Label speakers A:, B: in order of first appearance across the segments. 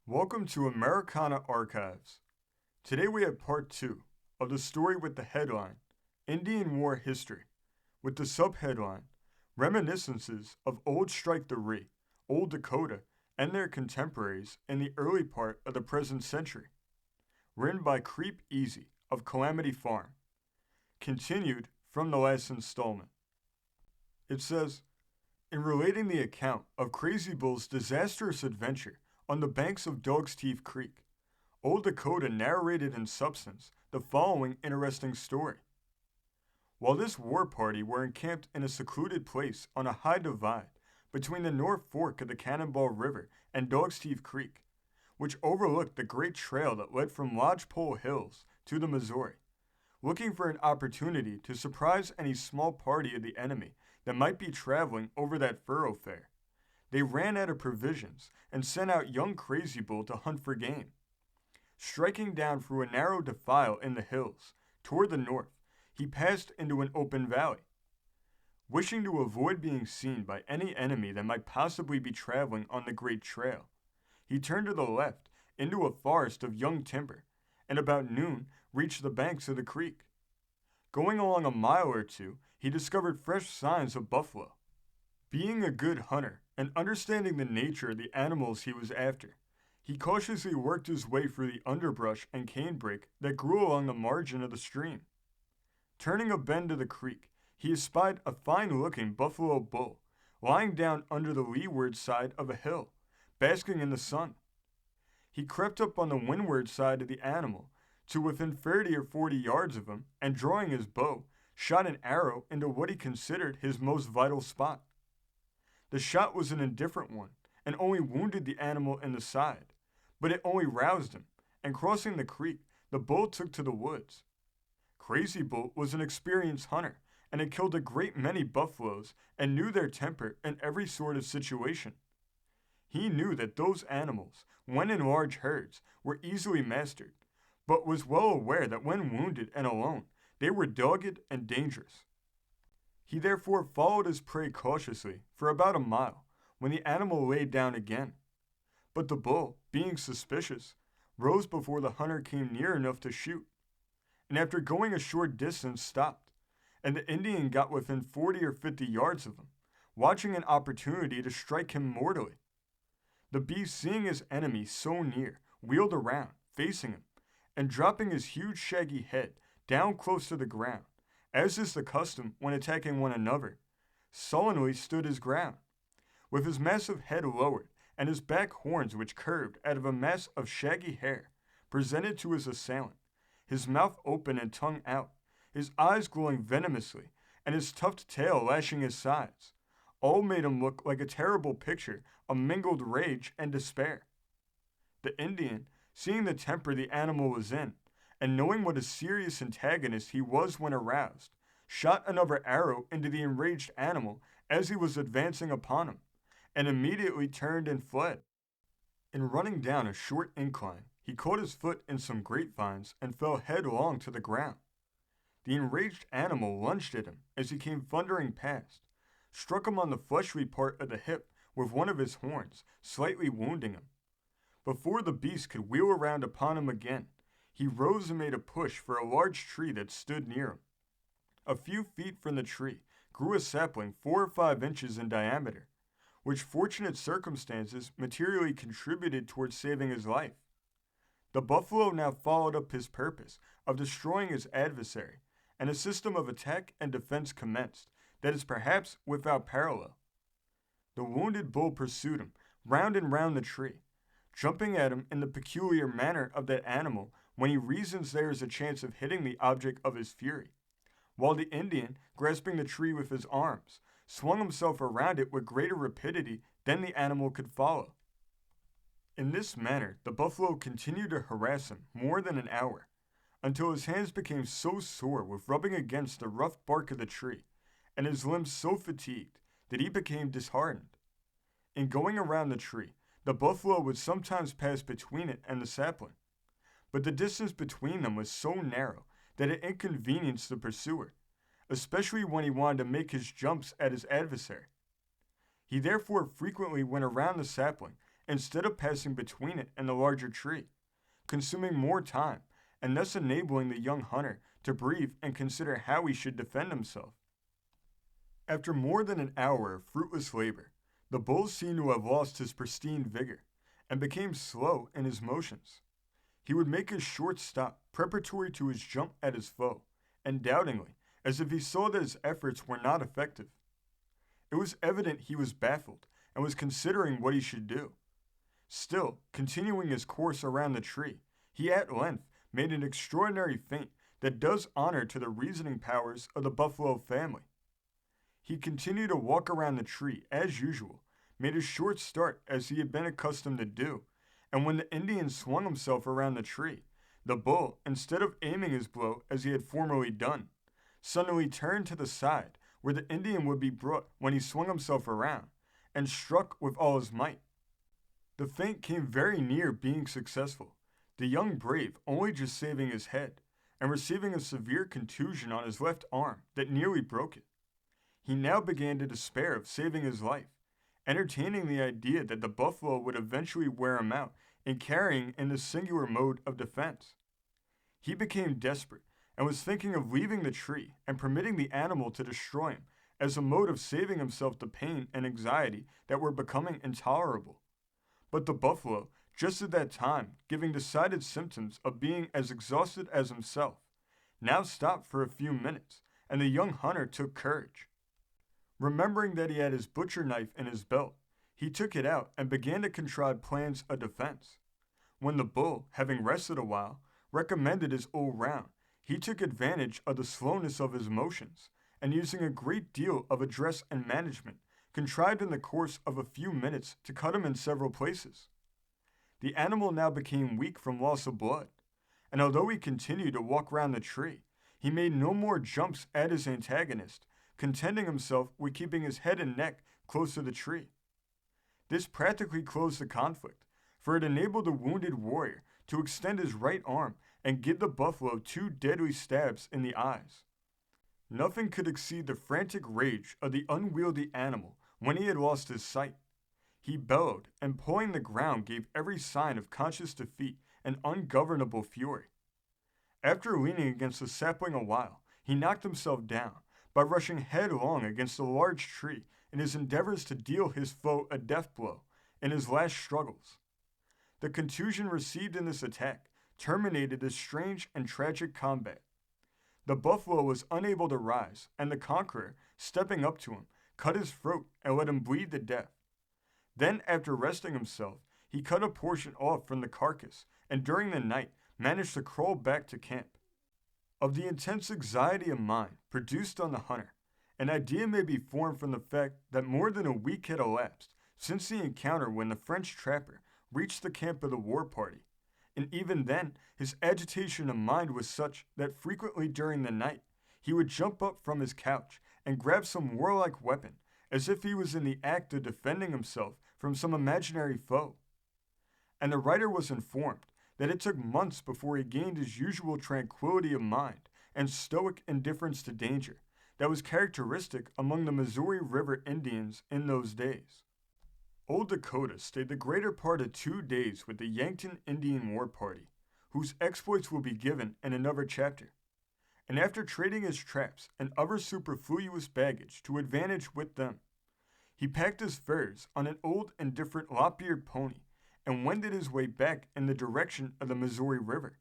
A: Welcome to Americana Archives. Today we have part 2 of the story with the headline, Indian War History, with the subheadline, Reminiscences of Old Strike the Ree, Old Dakota, and their contemporaries in the early part of the present century. Written by Creep Easy of Calamity Farm. Continued from the last installment. It says, in relating the account of Crazy Bull's disastrous adventure on the banks of Dog's Teeth Creek, Old Dakota narrated in substance the following interesting story. While this war party were encamped in a secluded place on a high divide between the North Fork of the Cannonball River and Dog's Teeth Creek, which overlooked the great trail that led from Lodgepole Hills to the Missouri, looking for an opportunity to surprise any small party of the enemy that might be traveling over that thoroughfare, they ran out of provisions and sent out young Crazy Bull to hunt for game. Striking down through a narrow defile in the hills, toward the north, he passed into an open valley. Wishing to avoid being seen by any enemy that might possibly be traveling on the great trail, he turned to the left into a forest of young timber, and about noon reached the banks of the creek. Going along a mile or two, he discovered fresh signs of buffalo. Being a good hunter and understanding the nature of the animals he was after, he cautiously worked his way through the underbrush and canebrake that grew along the margin of the stream. Turning a bend of the creek, he espied a fine-looking buffalo bull lying down under the leeward side of a hill, basking in the sun. He crept up on the windward side of the animal to within 30 or 40 yards of him, and drawing his bow, shot an arrow into what he considered his most vital spot. The shot was an indifferent one, and only wounded the animal in the side, but it only roused him, and crossing the creek, the bull took to the woods. Crazy Bull was an experienced hunter, and had killed a great many buffaloes, and knew their temper in every sort of situation. He knew that those animals, when in large herds, were easily mastered, but was well aware that when wounded and alone, they were dogged and dangerous. He therefore followed his prey cautiously for about a mile, when the animal lay down again. But the bull, being suspicious, rose before the hunter came near enough to shoot, and after going a short distance stopped, and the Indian got within 40 or 50 yards of him, watching an opportunity to strike him mortally. The beast, seeing his enemy so near, wheeled around, facing him, and dropping his huge shaggy head down close to the ground, as is the custom when attacking one another, sullenly stood his ground, with his massive head lowered and his back horns, which curved out of a mass of shaggy hair, presented to his assailant, his mouth open and tongue out, his eyes glowing venomously, and his tufted tail lashing his sides. All made him look like a terrible picture of mingled rage and despair. The Indian, seeing the temper the animal was in, and knowing what a serious antagonist he was when aroused, shot another arrow into the enraged animal as he was advancing upon him, and immediately turned and fled. In running down a short incline, he caught his foot in some grapevines and fell headlong to the ground. The enraged animal lunged at him as he came thundering past, struck him on the fleshy part of the hip with one of his horns, slightly wounding him. Before the beast could wheel around upon him again, he rose and made a push for a large tree that stood near him. A few feet from the tree grew a sapling 4 or 5 inches in diameter, which fortunate circumstances materially contributed towards saving his life. The buffalo now followed up his purpose of destroying his adversary, and a system of attack and defense commenced that is perhaps without parallel. The wounded bull pursued him round and round the tree, jumping at him in the peculiar manner of that animal when he reasons there is a chance of hitting the object of his fury, while the Indian, grasping the tree with his arms, swung himself around it with greater rapidity than the animal could follow. In this manner, the buffalo continued to harass him more than an hour, until his hands became so sore with rubbing against the rough bark of the tree, and his limbs so fatigued that he became disheartened. In going around the tree, the buffalo would sometimes pass between it and the sapling, but the distance between them was so narrow that it inconvenienced the pursuer, especially when he wanted to make his jumps at his adversary. He therefore frequently went around the sapling instead of passing between it and the larger tree, consuming more time and thus enabling the young hunter to breathe and consider how he should defend himself. After more than an hour of fruitless labor, the bull seemed to have lost his pristine vigor and became slow in his motions. He would make a short stop preparatory to his jump at his foe, and doubtingly, as if he saw that his efforts were not effective. It was evident he was baffled and was considering what he should do. Still, continuing his course around the tree, he at length made an extraordinary feint that does honor to the reasoning powers of the buffalo family. He continued to walk around the tree as usual, made a short start as he had been accustomed to do, and when the Indian swung himself around the tree, the bull, instead of aiming his blow as he had formerly done, suddenly turned to the side where the Indian would be brought when he swung himself around, and struck with all his might. The feint came very near being successful, the young brave only just saving his head, and receiving a severe contusion on his left arm that nearly broke it. He now began to despair of saving his life, entertaining the idea that the buffalo would eventually wear him out in carrying in this singular mode of defense. He became desperate and was thinking of leaving the tree and permitting the animal to destroy him as a mode of saving himself the pain and anxiety that were becoming intolerable. But the buffalo, just at that time giving decided symptoms of being as exhausted as himself, now stopped for a few minutes, and the young hunter took courage. Remembering that he had his butcher knife in his belt, he took it out and began to contrive plans of defense. When the bull, having rested a while, recommended his old round, he took advantage of the slowness of his motions, and using a great deal of address and management, contrived in the course of a few minutes to cut him in several places. The animal now became weak from loss of blood, and although he continued to walk round the tree, he made no more jumps at his antagonist, contenting himself with keeping his head and neck close to the tree. This practically closed the conflict, for it enabled the wounded warrior to extend his right arm and give the buffalo 2 deadly stabs in the eyes. Nothing could exceed the frantic rage of the unwieldy animal when he had lost his sight. He bellowed and pawing the ground gave every sign of conscious defeat and ungovernable fury. After leaning against a sapling a while, he knocked himself down by rushing headlong against a large tree in his endeavors to deal his foe a death blow in his last struggles. The contusion received in this attack terminated this strange and tragic combat. The buffalo was unable to rise, and the conqueror, stepping up to him, cut his throat and let him bleed to death. Then, after resting himself, he cut a portion off from the carcass, and during the night managed to crawl back to camp. Of the intense anxiety of mind produced on the hunter, an idea may be formed from the fact that more than a week had elapsed since the encounter when the French trapper reached the camp of the war party, and even then his agitation of mind was such that frequently during the night he would jump up from his couch and grab some warlike weapon as if he was in the act of defending himself from some imaginary foe. And the writer was informed that it took months before he gained his usual tranquility of mind and stoic indifference to danger that was characteristic among the Missouri River Indians in those days. Old Dakota stayed the greater part of 2 days with the Yankton Indian War Party, whose exploits will be given in another chapter, and after trading his traps and other superfluous baggage to advantage with them, he packed his furs on an old indifferent lop-eared pony and wended his way back in the direction of the Missouri River,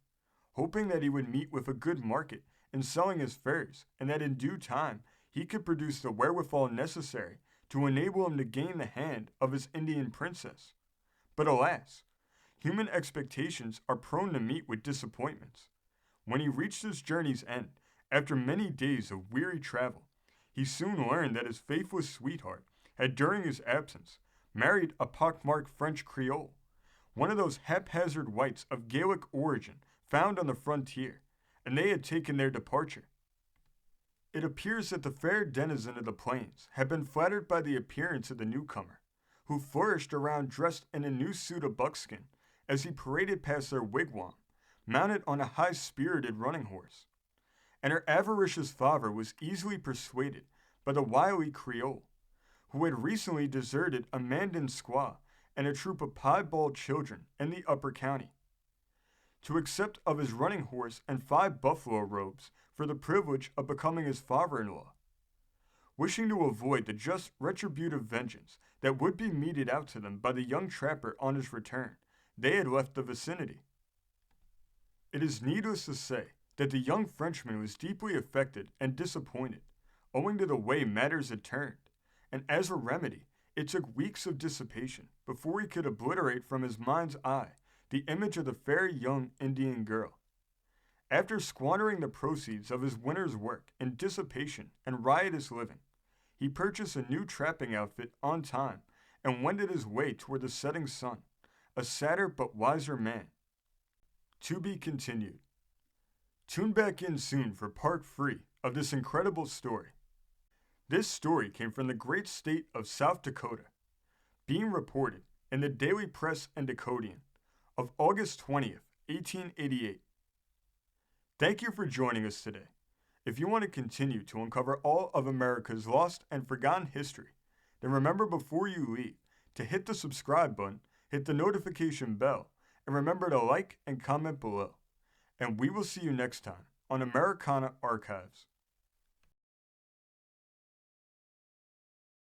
A: hoping that he would meet with a good market in selling his furs, and that in due time he could produce the wherewithal necessary to enable him to gain the hand of his Indian princess. But alas, human expectations are prone to meet with disappointments. When he reached his journey's end, after many days of weary travel, he soon learned that his faithless sweetheart had during his absence married a pockmarked French Creole, one of those haphazard whites of Gaelic origin found on the frontier, and they had taken their departure. It appears that the fair denizen of the plains had been flattered by the appearance of the newcomer, who flourished around dressed in a new suit of buckskin as he paraded past their wigwam, mounted on a high-spirited running horse. And her avaricious father was easily persuaded by the wily Creole, who had recently deserted a Mandan squaw and a troop of piebald children in the upper county, to accept of his running horse and 5 buffalo robes for the privilege of becoming his father-in-law. Wishing to avoid the just retributive vengeance that would be meted out to them by the young trapper on his return, they had left the vicinity. It is needless to say that the young Frenchman was deeply affected and disappointed, owing to the way matters had turned, and as a remedy, it took weeks of dissipation before he could obliterate from his mind's eye the image of the fair young Indian girl. After squandering the proceeds of his winter's work in dissipation and riotous living, he purchased a new trapping outfit on time and wended his way toward the setting sun, a sadder but wiser man. To be continued. Tune back in soon for part 3 of this incredible story. This story came from the great state of South Dakota, being reported in the Daily Press and Dakotaian of August 20th, 1888. Thank you for joining us today. If you want to continue to uncover all of America's lost and forgotten history, then remember before you leave to hit the subscribe button, hit the notification bell, and remember to like and comment below. And we will see you next time on Americana Archives.